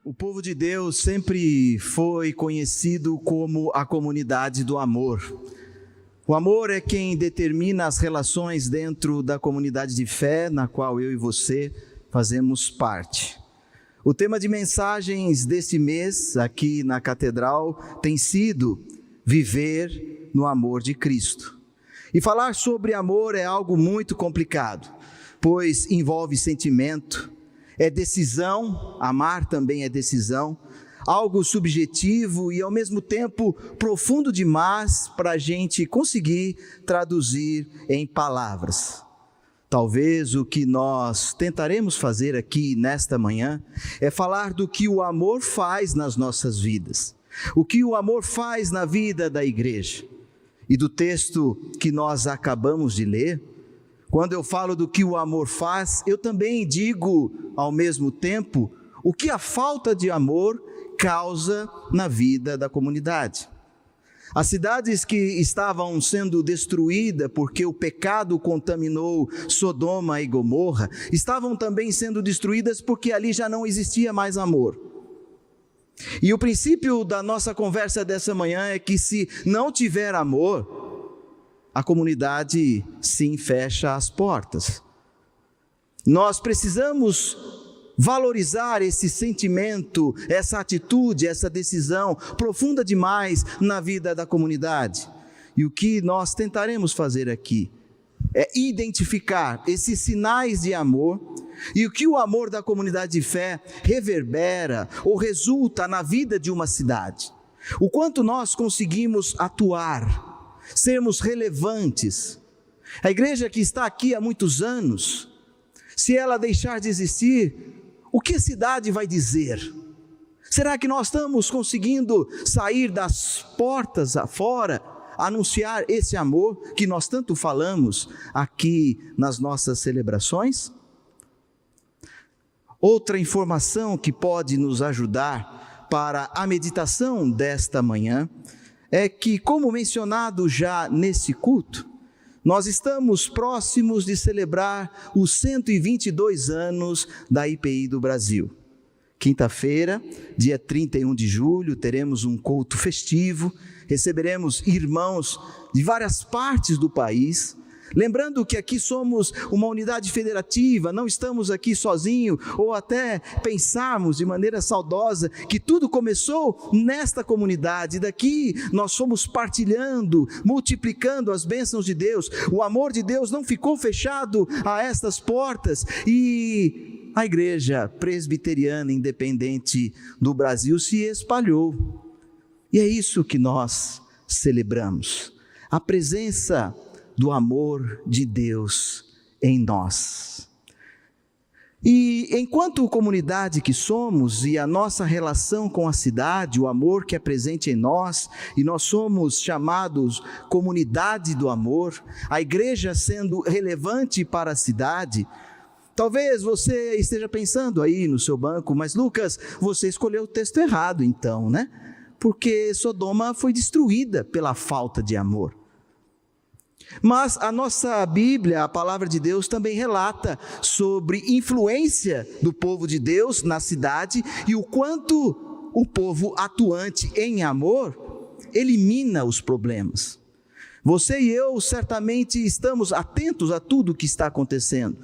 O povo de Deus sempre foi conhecido como a comunidade do amor. O amor é quem determina as relações dentro da comunidade de fé na qual eu e você fazemos parte. O tema de mensagens deste mês aqui na Catedral tem sido Viver no Amor de Cristo. E falar sobre amor é algo muito complicado, pois envolve sentimento, é decisão, amar também é decisão, algo subjetivo e ao mesmo tempo profundo demais para a gente conseguir traduzir em palavras. Talvez o que nós tentaremos fazer aqui nesta manhã é falar do que o amor faz nas nossas vidas, o que o amor faz na vida da igreja. E do texto que nós acabamos de ler, quando eu falo do que o amor faz, eu também digo ao mesmo tempo o que a falta de amor causa na vida da comunidade. As cidades que estavam sendo destruídas porque o pecado contaminou Sodoma e Gomorra, estavam também sendo destruídas porque ali já não existia mais amor. E o princípio da nossa conversa dessa manhã é que se não tiver amor, a comunidade sim fecha as portas. Nós precisamos valorizar esse sentimento, essa atitude, essa decisão profunda demais na vida da comunidade. E o que nós tentaremos fazer aqui é identificar esses sinais de amor e o que o amor da comunidade de fé reverbera ou resulta na vida de uma cidade. O quanto nós conseguimos atuar, sermos relevantes. A igreja que está aqui há muitos anos, se ela deixar de existir, o que a cidade vai dizer? Será que nós estamos conseguindo sair das portas afora, anunciar esse amor que nós tanto falamos aqui nas nossas celebrações? Outra informação que pode nos ajudar para a meditação desta manhã é que, como mencionado já nesse culto, nós estamos próximos de celebrar os 122 anos da IPI do Brasil. Quinta-feira, dia 31 de julho, teremos um culto festivo, receberemos irmãos de várias partes do país, lembrando que aqui somos uma unidade federativa, não estamos aqui sozinhos, ou até pensarmos de maneira saudosa que tudo começou nesta comunidade, daqui nós fomos partilhando, multiplicando as bênçãos de Deus, o amor de Deus não ficou fechado a estas portas, e a igreja presbiteriana independente do Brasil se espalhou, e é isso que nós celebramos, a presença do amor de Deus em nós. E enquanto comunidade que somos e a nossa relação com a cidade, o amor que é presente em nós, e nós somos chamados comunidade do amor, a igreja sendo relevante para a cidade, talvez você esteja pensando aí no seu banco, mas Lucas, você escolheu o texto errado então, né? Porque Sodoma foi destruída pela falta de amor. Mas a nossa Bíblia, a palavra de Deus, também relata sobre influência do povo de Deus na cidade e o quanto o povo atuante em amor elimina os problemas. Você e eu certamente estamos atentos a tudo o que está acontecendo.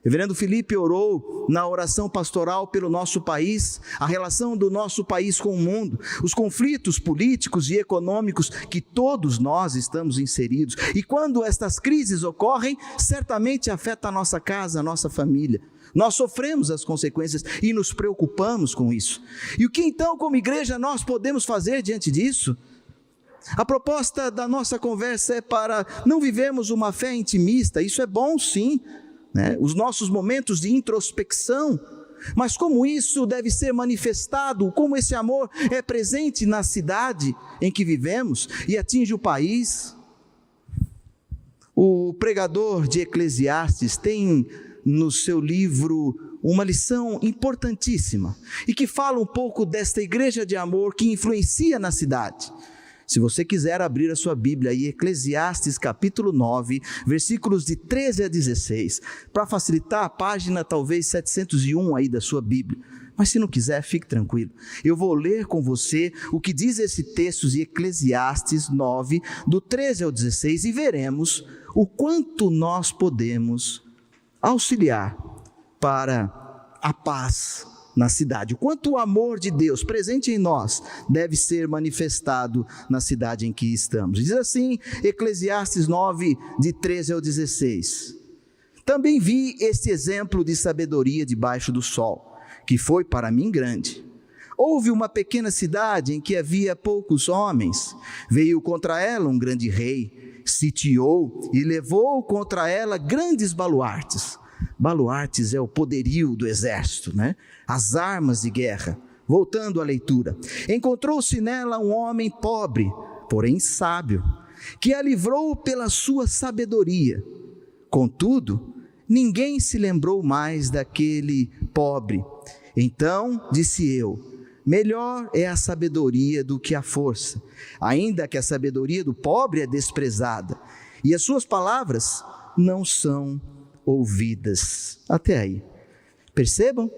Reverendo Felipe orou na oração pastoral pelo nosso país, a relação do nosso país com o mundo, os conflitos políticos e econômicos que todos nós estamos inseridos. E quando estas crises ocorrem, certamente afeta a nossa casa, a nossa família. Nós sofremos as consequências e nos preocupamos com isso. E o que então, como igreja, nós podemos fazer diante disso? A proposta da nossa conversa é para não vivermos uma fé intimista, isso é bom sim, os nossos momentos de introspecção, mas como isso deve ser manifestado, como esse amor é presente na cidade em que vivemos e atinge o país. O pregador de Eclesiastes tem no seu livro uma lição importantíssima e que fala um pouco desta igreja de amor que influencia na cidade. Se você quiser abrir a sua Bíblia aí, Eclesiastes capítulo 9, versículos de 13 a 16, para facilitar a página talvez 701 aí da sua Bíblia. Mas se não quiser, fique tranquilo. Eu vou ler com você o que diz esse texto de Eclesiastes 9, do 13 ao 16, e veremos o quanto nós podemos auxiliar para a paz na cidade. O quanto o amor de Deus presente em nós deve ser manifestado na cidade em que estamos. Diz assim, Eclesiastes 9, de 13 ao 16. Também vi este exemplo de sabedoria debaixo do sol, que foi para mim grande. Houve uma pequena cidade em que havia poucos homens. Veio contra ela um grande rei, sitiou e levou contra ela grandes baluartes. Baluartes é o poderio do exército, né? As armas de guerra. Voltando à leitura. Encontrou-se nela um homem pobre, porém sábio, que a livrou pela sua sabedoria. Contudo, ninguém se lembrou mais daquele pobre. Então disse eu: melhor é a sabedoria do que a força, ainda que a sabedoria do pobre é desprezada, e as suas palavras não são ouvidas. Até aí. Percebam?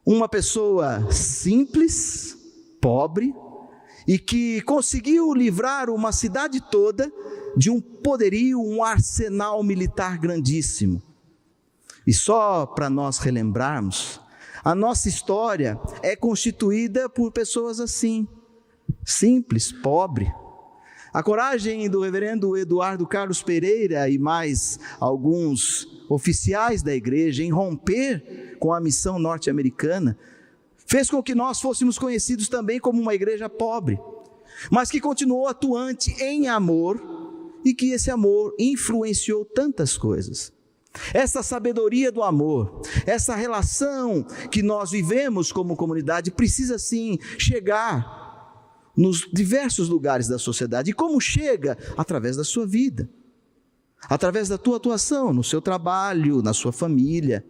Uma pessoa simples, pobre, e que conseguiu livrar uma cidade toda de um poderio, um arsenal militar grandíssimo. E só para nós relembrarmos, a nossa história é constituída por pessoas assim, simples, pobre. A coragem do reverendo Eduardo Carlos Pereira e mais alguns oficiais da igreja em romper com a missão norte-americana fez com que nós fôssemos conhecidos também como uma igreja pobre, mas que continuou atuante em amor e que esse amor influenciou tantas coisas. Essa sabedoria do amor, essa relação que nós vivemos como comunidade precisa sim chegar nos diversos lugares da sociedade. E como chega? Através da sua vida, através da tua atuação, no seu trabalho, na sua família.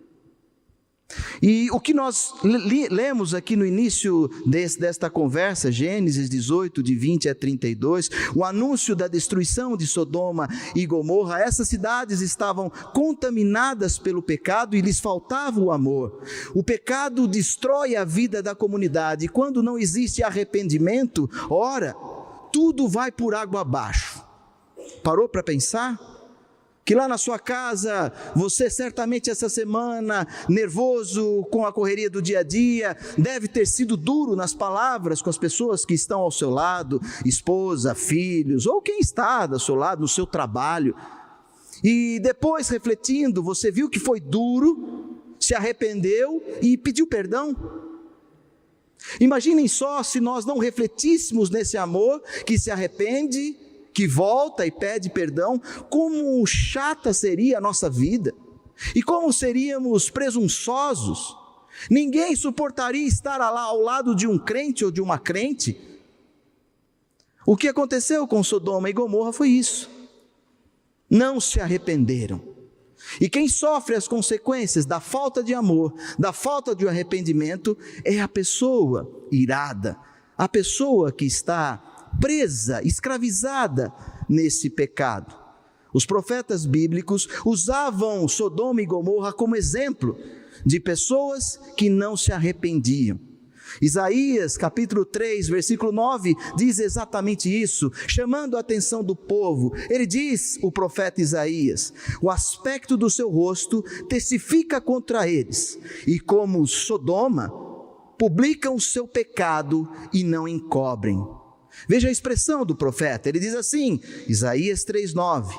E o que nós lemos aqui no início desta conversa, Gênesis 18, de 20 a 32, o anúncio da destruição de Sodoma e Gomorra. Essas cidades estavam contaminadas pelo pecado e lhes faltava o amor. O pecado destrói a vida da comunidade, e quando não existe arrependimento, ora, tudo vai por água abaixo. Parou para pensar? Que lá na sua casa, você certamente essa semana, nervoso com a correria do dia a dia, deve ter sido duro nas palavras com as pessoas que estão ao seu lado, esposa, filhos, ou quem está do seu lado no seu trabalho. E depois, refletindo, você viu que foi duro, se arrependeu e pediu perdão. Imaginem só se nós não refletíssemos nesse amor que se arrepende, que volta e pede perdão, como chata seria a nossa vida, e como seríamos presunçosos. Ninguém suportaria estar lá ao lado de um crente ou de uma crente. O que aconteceu com Sodoma e Gomorra foi isso. Não se arrependeram. E quem sofre as consequências da falta de amor, da falta de arrependimento, é a pessoa irada, a pessoa que está presa, escravizada nesse pecado. Os profetas bíblicos usavam Sodoma e Gomorra como exemplo de pessoas que não se arrependiam. Isaías capítulo 3, versículo 9, diz exatamente isso, chamando a atenção do povo. Ele diz, o profeta Isaías: o aspecto do seu rosto testifica contra eles, e como Sodoma, publicam o seu pecado e não encobrem. Veja a expressão do profeta, ele diz assim, Isaías 3:9,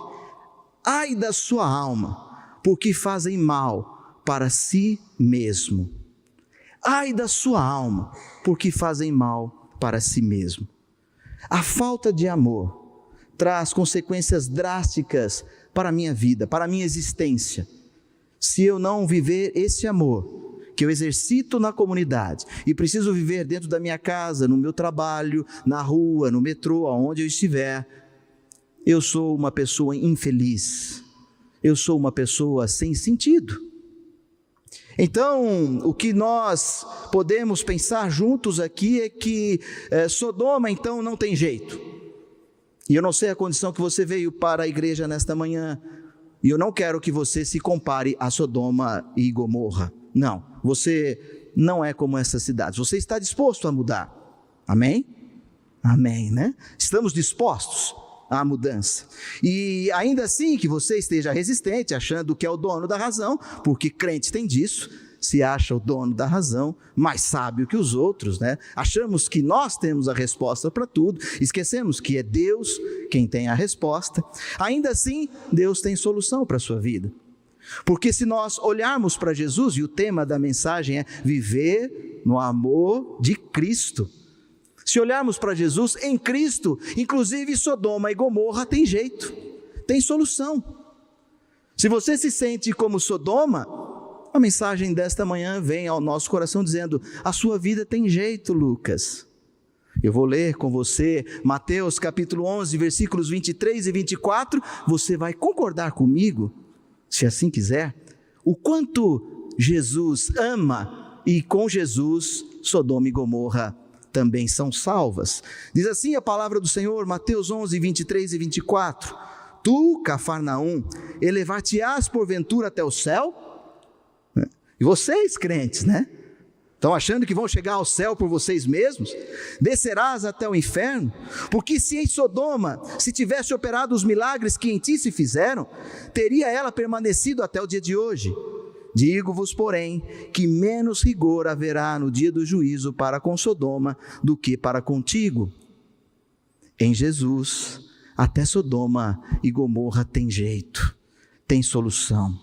ai da sua alma, porque fazem mal para si mesmo. Ai da sua alma, porque fazem mal para si mesmo. A falta de amor traz consequências drásticas para a minha vida, para a minha existência. Se eu não viver esse amor que eu exercito na comunidade e preciso viver dentro da minha casa, no meu trabalho, na rua, no metrô, aonde eu estiver, eu sou uma pessoa infeliz, eu sou uma pessoa sem sentido. Então, o que nós podemos pensar juntos aqui é que Sodoma, então, não tem jeito. E eu não sei a condição que você veio para a igreja nesta manhã, e eu não quero que você se compare a Sodoma e Gomorra. Não, você não é como essas cidades. Você está disposto a mudar. Amém? Amém, né? Estamos dispostos à mudança. E ainda assim que você esteja resistente, achando que é o dono da razão, porque crente tem disso, se acha o dono da razão, mais sábio que os outros, né? Achamos que nós temos a resposta para tudo, esquecemos que é Deus quem tem a resposta. Ainda assim, Deus tem solução para a sua vida. Porque se nós olharmos para Jesus, e o tema da mensagem é viver no amor de Cristo. Se olharmos para Jesus, em Cristo, inclusive Sodoma e Gomorra tem jeito, tem solução. Se você se sente como Sodoma, a mensagem desta manhã vem ao nosso coração dizendo: a sua vida tem jeito, Lucas. Eu vou ler com você Mateus capítulo 11, versículos 23 e 24, você vai concordar comigo, se assim quiser, o quanto Jesus ama, e com Jesus, Sodoma e Gomorra também são salvas. Diz assim a palavra do Senhor, Mateus 11, 23 e 24: Tu, Cafarnaum, elevar-te-ás porventura até o céu? E vocês, crentes, né? Estão achando que vão chegar ao céu por vocês mesmos? Descerás até o inferno? Porque se em Sodoma se tivesse operado os milagres que em ti se fizeram, teria ela permanecido até o dia de hoje. Digo-vos, porém, que menos rigor haverá no dia do juízo para com Sodoma do que para contigo. Em Jesus, até Sodoma e Gomorra tem jeito, tem solução.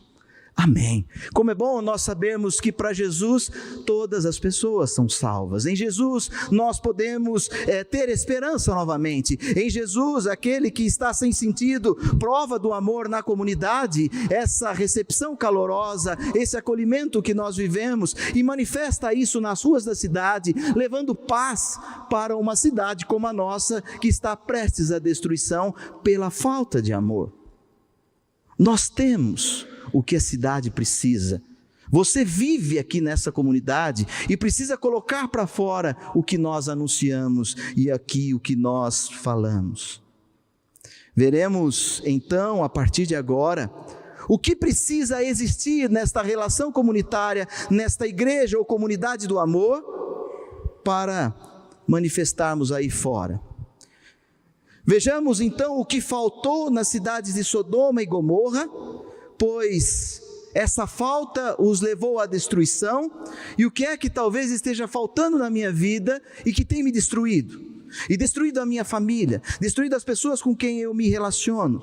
Amém. Como é bom nós sabermos que para Jesus todas as pessoas são salvas. Em Jesus nós podemos ter esperança novamente. Em Jesus, aquele que está sem sentido, prova do amor na comunidade, essa recepção calorosa, esse acolhimento que nós vivemos, e manifesta isso nas ruas da cidade, levando paz para uma cidade como a nossa, que está prestes à destruição pela falta de amor. Nós temos o que a cidade precisa. Você vive aqui nessa comunidade e precisa colocar para fora o que nós anunciamos e aqui o que nós falamos. Veremos então, a partir de agora, o que precisa existir nesta relação comunitária, nesta igreja ou comunidade do amor, para manifestarmos aí fora. Vejamos então o que faltou nas cidades de Sodoma e Gomorra, pois essa falta os levou à destruição, e o que é que talvez esteja faltando na minha vida e que tem me destruído, e destruído a minha família, destruído as pessoas com quem eu me relaciono.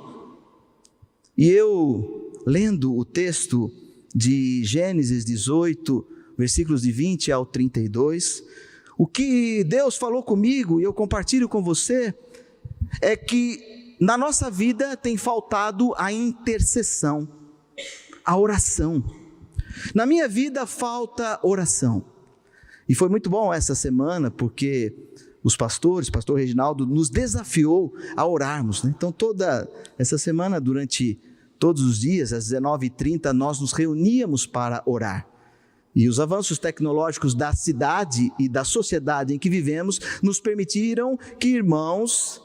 E eu, lendo o texto de Gênesis 18, versículos de 20 ao 32, o que Deus falou comigo, e eu compartilho com você, é que na nossa vida tem faltado a intercessão, a oração. Na minha vida falta oração. E foi muito bom essa semana, porque os pastores, pastor Reginaldo, nos desafiou a orarmos, né? Então toda essa semana, durante todos os dias, às 19h30, nós nos reuníamos para orar. E os avanços tecnológicos da cidade e da sociedade em que vivemos nos permitiram que irmãos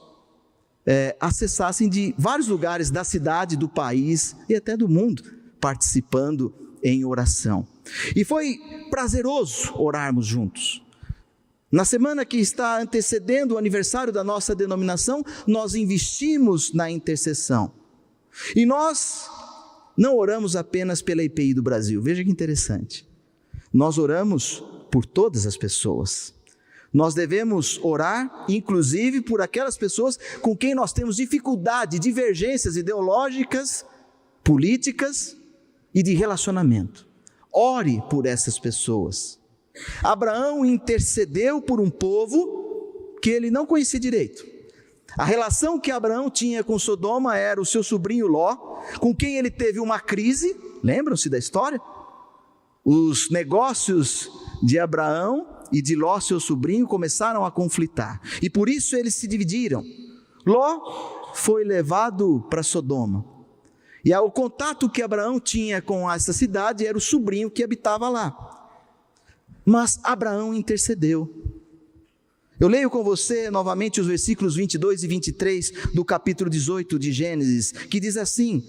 acessassem de vários lugares da cidade, do país e até do mundo, participando em oração. E foi prazeroso orarmos juntos. Na semana que está antecedendo o aniversário da nossa denominação, nós investimos na intercessão. E nós não oramos apenas pela IPI do Brasil, veja que interessante. Nós oramos por todas as pessoas. Nós devemos orar, inclusive, por aquelas pessoas com quem nós temos dificuldade, divergências ideológicas, políticas e de relacionamento. Ore por essas pessoas. Abraão intercedeu por um povo que ele não conhecia direito. A relação que Abraão tinha com Sodoma era o seu sobrinho Ló, com quem ele teve uma crise, lembram-se da história? Os negócios de Abraão e de Ló, seu sobrinho, começaram a conflitar, e por isso eles se dividiram. Ló foi levado para Sodoma, E o contato que Abraão tinha com essa cidade era o sobrinho que habitava lá. Mas Abraão intercedeu. Eu leio com você novamente os versículos 22 e 23 do capítulo 18 de Gênesis, que diz assim: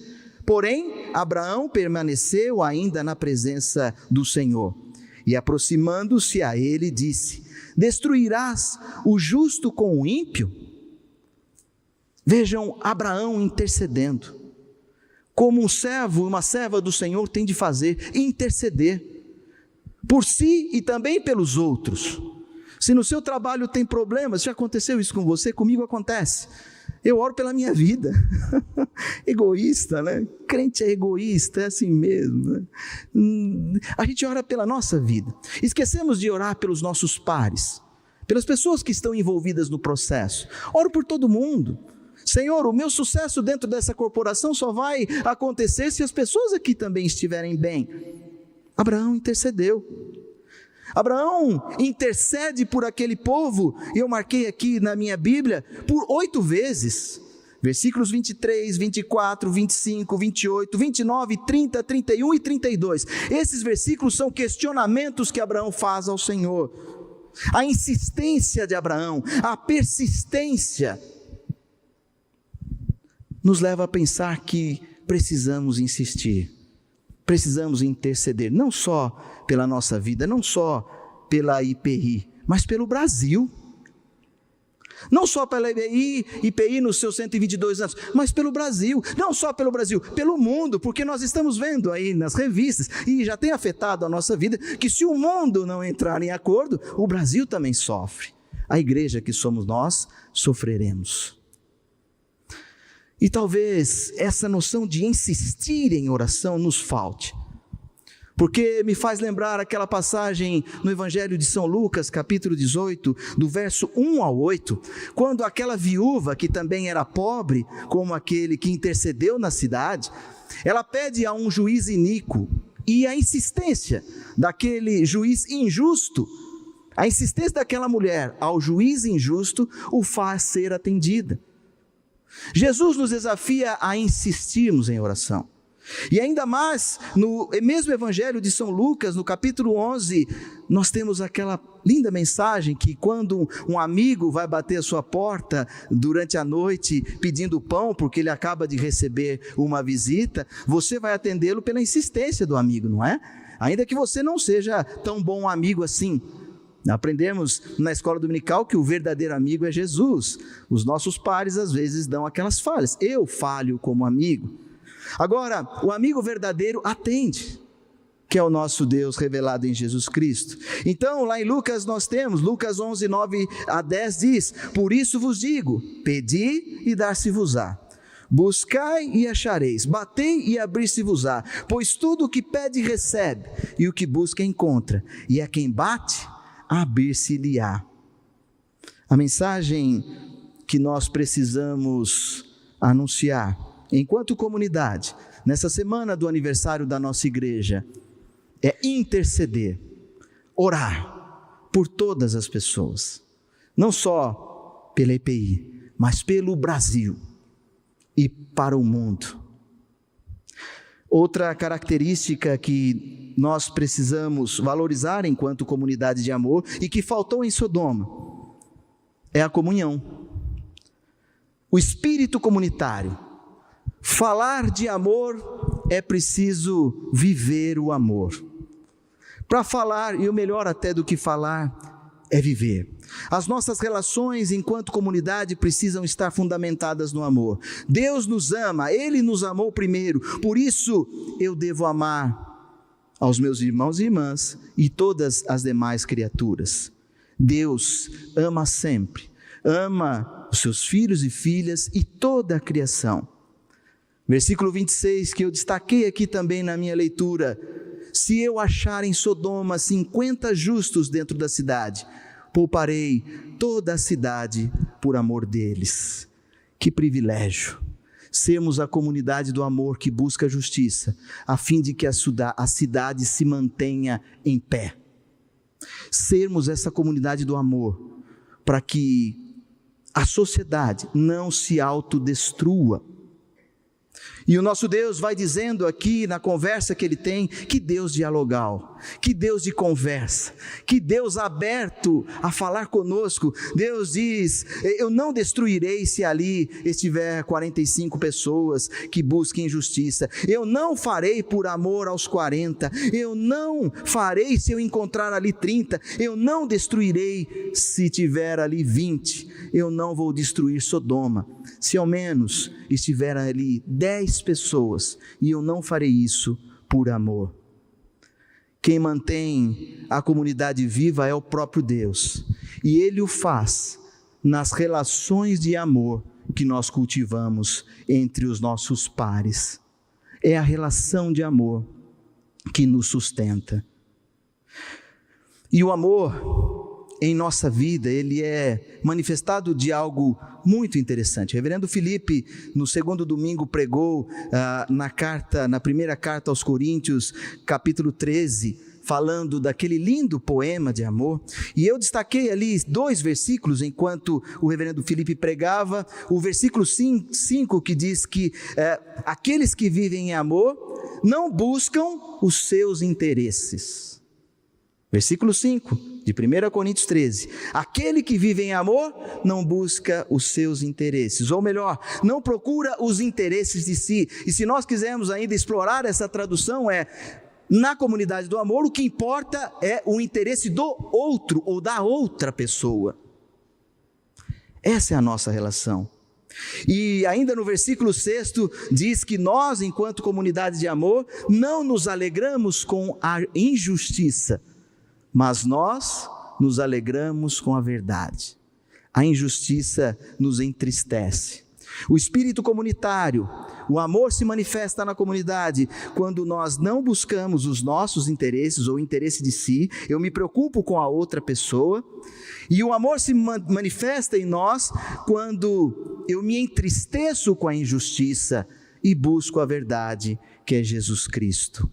porém, Abraão permaneceu ainda na presença do Senhor, e aproximando-se a ele, disse: destruirás o justo com o ímpio? Vejam Abraão intercedendo, como um servo, uma serva do Senhor tem de fazer, interceder, por si e também pelos outros. Se no seu trabalho tem problemas, já aconteceu isso com você? Comigo acontece. Eu oro pela minha vida. Egoísta, né? Crente é egoísta, é assim mesmo, né? A gente ora pela nossa vida. Esquecemos de orar pelos nossos pares, pelas pessoas que estão envolvidas no processo. Oro por todo mundo. Senhor, o meu sucesso dentro dessa corporação só vai acontecer se as pessoas aqui também estiverem bem. Abraão intercedeu. Abraão intercede por aquele povo, e eu marquei aqui na minha Bíblia, por 8 vezes. Versículos 23, 24, 25, 28, 29, 30, 31 e 32. Esses versículos são questionamentos que Abraão faz ao Senhor. A insistência de Abraão, a persistência, nos leva a pensar que precisamos insistir, precisamos interceder, não só pela nossa vida, não só pela IPI, mas pelo Brasil. Não só pela IPI nos seus 122 anos, mas pelo Brasil. Não só pelo Brasil, pelo mundo, porque nós estamos vendo aí nas revistas, e já tem afetado a nossa vida, que se o mundo não entrar em acordo, o Brasil também sofre. A igreja que somos nós, sofreremos. E talvez essa noção de insistir em oração nos falte, porque me faz lembrar aquela passagem no Evangelho de São Lucas, capítulo 18, do verso 1 ao 8, quando aquela viúva, que também era pobre, como aquele que intercedeu na cidade, ela pede a um juiz iníquo, e a insistência daquele juiz injusto, a insistência daquela mulher ao juiz injusto, o faz ser atendida. Jesus nos desafia a insistirmos em oração. E ainda mais, no mesmo Evangelho de São Lucas, no capítulo 11, nós temos aquela linda mensagem que quando um amigo vai bater a sua porta durante a noite pedindo pão, porque ele acaba de receber uma visita, você vai atendê-lo pela insistência do amigo, não é? Ainda que você não seja tão bom amigo assim. Aprendemos na escola dominical que o verdadeiro amigo é Jesus. Os nossos pares às vezes dão aquelas falhas. Eu falho como amigo. Agora, o amigo verdadeiro atende, que é o nosso Deus revelado em Jesus Cristo. Então, lá em Lucas nós temos, Lucas 11, 9 a 10 diz: por isso vos digo, pedi e dar-se-vos-á. Buscai e achareis, batei e abrir-se-vos-á. Pois tudo o que pede recebe, e o que busca encontra, e a quem bate, abrir-se-lhe-á. A mensagem que nós precisamos anunciar enquanto comunidade, nessa semana do aniversário da nossa igreja, é interceder, orar por todas as pessoas, não só pela EPI, mas pelo Brasil e para o mundo. Outra característica que nós precisamos valorizar enquanto comunidade de amor e que faltou em Sodoma é a comunhão, o espírito comunitário. Falar de amor é preciso viver o amor. Para falar, e o melhor até do que falar, é viver. As nossas relações enquanto comunidade precisam estar fundamentadas no amor. Deus nos ama, Ele nos amou primeiro, por isso eu devo amar aos meus irmãos e irmãs e todas as demais criaturas. Deus ama sempre, ama os seus filhos e filhas e toda a criação. Versículo 26, que eu destaquei aqui também na minha leitura: se eu achar em Sodoma 50 justos dentro da cidade, pouparei toda a cidade por amor deles. Que privilégio, sermos a comunidade do amor que busca a justiça, a fim de que a cidade se mantenha em pé. Sermos essa comunidade do amor, para que a sociedade não se autodestrua. E o nosso Deus vai dizendo aqui na conversa que Ele tem, que Deus dialogal, que Deus de conversa, que Deus aberto a falar conosco. Deus diz: eu não destruirei se ali estiver 45 pessoas que busquem justiça, eu não farei por amor aos 40, eu não farei se eu encontrar ali 30, eu não destruirei se tiver ali 20, eu não vou destruir Sodoma, se ao menos estiver ali 10 pessoas, e eu não farei isso por amor. Quem mantém a comunidade viva é o próprio Deus, e Ele o faz nas relações de amor que nós cultivamos entre os nossos pares. É a relação de amor que nos sustenta. E o amor em nossa vida, ele é manifestado de algo muito interessante. O reverendo Felipe, no segundo domingo, pregou na primeira carta aos Coríntios, capítulo 13, falando daquele lindo poema de amor, e eu destaquei ali 2 versículos, enquanto o reverendo Felipe pregava. O versículo 5 que diz que aqueles que vivem em amor não buscam os seus interesses. Versículo 5 de 1 Coríntios 13, aquele que vive em amor não busca os seus interesses, ou melhor, não procura os interesses de si. E se nós quisermos ainda explorar essa tradução, na comunidade do amor, o que importa é o interesse do outro ou da outra pessoa. Essa é a nossa relação. E ainda no versículo 6 diz que nós, enquanto comunidade de amor, não nos alegramos com a injustiça, mas nós nos alegramos com a verdade. A injustiça nos entristece. O espírito comunitário, o amor se manifesta na comunidade quando nós não buscamos os nossos interesses ou o interesse de si. Eu me preocupo com a outra pessoa. E o amor se manifesta em nós quando eu me entristeço com a injustiça e busco a verdade, que é Jesus Cristo.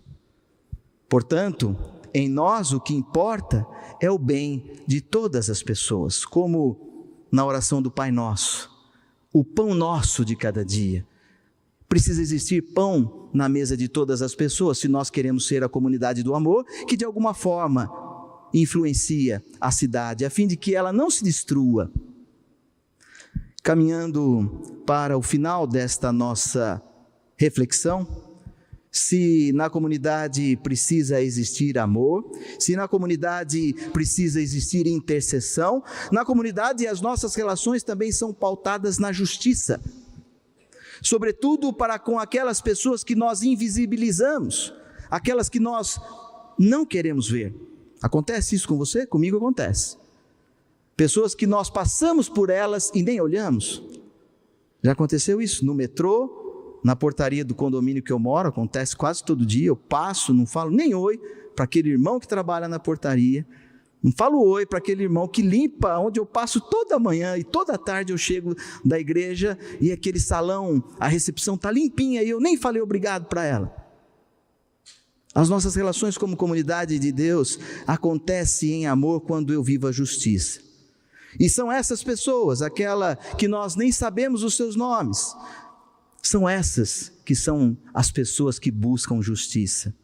Portanto, em nós o que importa é o bem de todas as pessoas, como na oração do Pai Nosso, o pão nosso de cada dia. Precisa existir pão na mesa de todas as pessoas, se nós queremos ser a comunidade do amor, que de alguma forma influencia a cidade, a fim de que ela não se destrua. Caminhando para o final desta nossa reflexão, se na comunidade precisa existir amor, se na comunidade precisa existir intercessão, na comunidade as nossas relações também são pautadas na justiça, sobretudo para com aquelas pessoas que nós invisibilizamos, aquelas que nós não queremos ver. Acontece isso com você? Comigo acontece. Pessoas que nós passamos por elas e nem olhamos. Já aconteceu isso no metrô, na portaria do condomínio que eu moro, acontece quase todo dia. Eu passo, não falo nem oi para aquele irmão que trabalha na portaria, não falo oi para aquele irmão que limpa onde eu passo toda manhã, e toda tarde eu chego da igreja e aquele salão, a recepção está limpinha e eu nem falei obrigado para ela. As nossas relações como comunidade de Deus acontecem em amor quando eu vivo a justiça. E são essas pessoas, aquela que nós nem sabemos os seus nomes, são essas que são as pessoas que buscam justiça.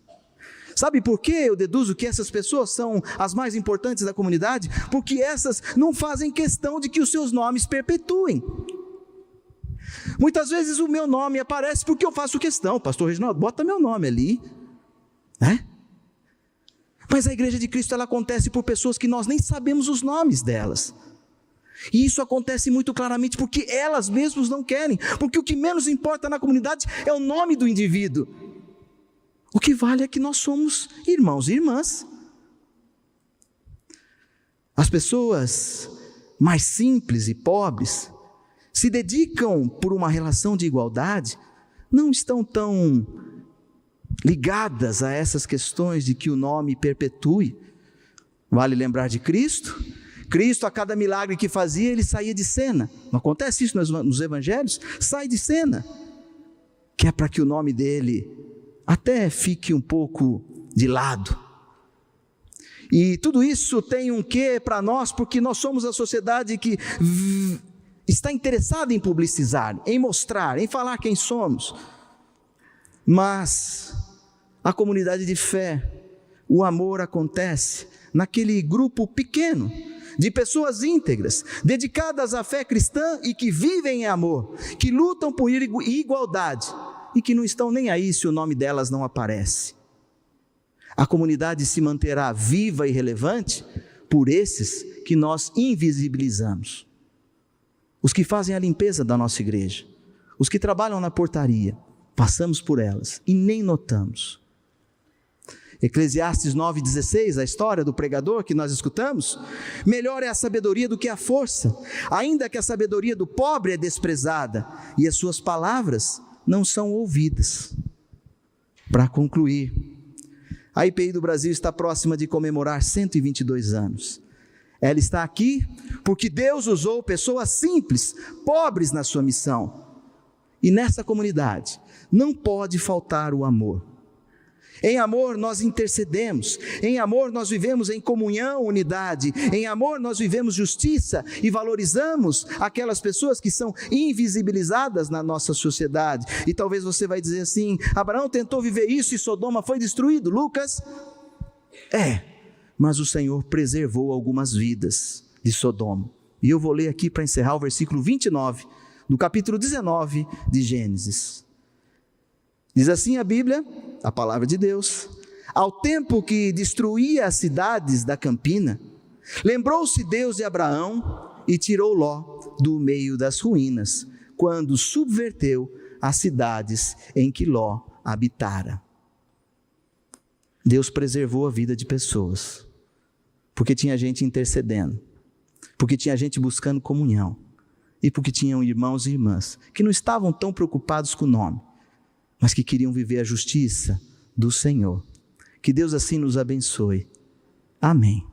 Sabe por que eu deduzo que essas pessoas são as mais importantes da comunidade? Porque essas não fazem questão de que os seus nomes perpetuem. Muitas vezes o meu nome aparece porque eu faço questão. Pastor Reginaldo, bota meu nome ali, né? Mas a Igreja de Cristo, ela acontece por pessoas que nós nem sabemos os nomes delas. E isso acontece muito claramente porque elas mesmas não querem, porque o que menos importa na comunidade é o nome do indivíduo. O que vale é que nós somos irmãos e irmãs. As pessoas mais simples e pobres se dedicam por uma relação de igualdade, não estão tão ligadas a essas questões de que o nome perpetue. Vale lembrar de Cristo. Cristo, a cada milagre que fazia, ele saía de cena. Não acontece isso nos evangelhos? Sai de cena, que é para que o nome dele até fique um pouco de lado. E tudo isso tem um quê para nós, porque nós somos a sociedade que está interessada em publicizar, em mostrar, em falar quem somos. Mas a comunidade de fé, o amor acontece naquele grupo pequeno, de pessoas íntegras, dedicadas à fé cristã e que vivem em amor, que lutam por igualdade e que não estão nem aí se o nome delas não aparece. A comunidade se manterá viva e relevante por esses que nós invisibilizamos. Os que fazem a limpeza da nossa igreja, os que trabalham na portaria, passamos por elas e nem notamos. Eclesiastes 9,16, a história do pregador que nós escutamos, melhor é a sabedoria do que a força, ainda que a sabedoria do pobre é desprezada e as suas palavras não são ouvidas. Para concluir, a IPI do Brasil está próxima de comemorar 122 anos. Ela está aqui porque Deus usou pessoas simples, pobres na sua missão. E nessa comunidade não pode faltar o amor. Em amor nós intercedemos, em amor nós vivemos em comunhão, unidade, em amor nós vivemos justiça e valorizamos aquelas pessoas que são invisibilizadas na nossa sociedade. E talvez você vai dizer assim: Abraão tentou viver isso e Sodoma foi destruído. Lucas? Mas o Senhor preservou algumas vidas de Sodoma. E eu vou ler aqui para encerrar o versículo 29 do capítulo 19 de Gênesis. Diz assim a Bíblia, a palavra de Deus: ao tempo que destruía as cidades da campina, lembrou-se Deus de Abraão e tirou Ló do meio das ruínas, quando subverteu as cidades em que Ló habitara. Deus preservou a vida de pessoas, porque tinha gente intercedendo, porque tinha gente buscando comunhão, e porque tinham irmãos e irmãs que não estavam tão preocupados com o nome, mas que queriam viver a justiça do Senhor. Que Deus assim nos abençoe. Amém.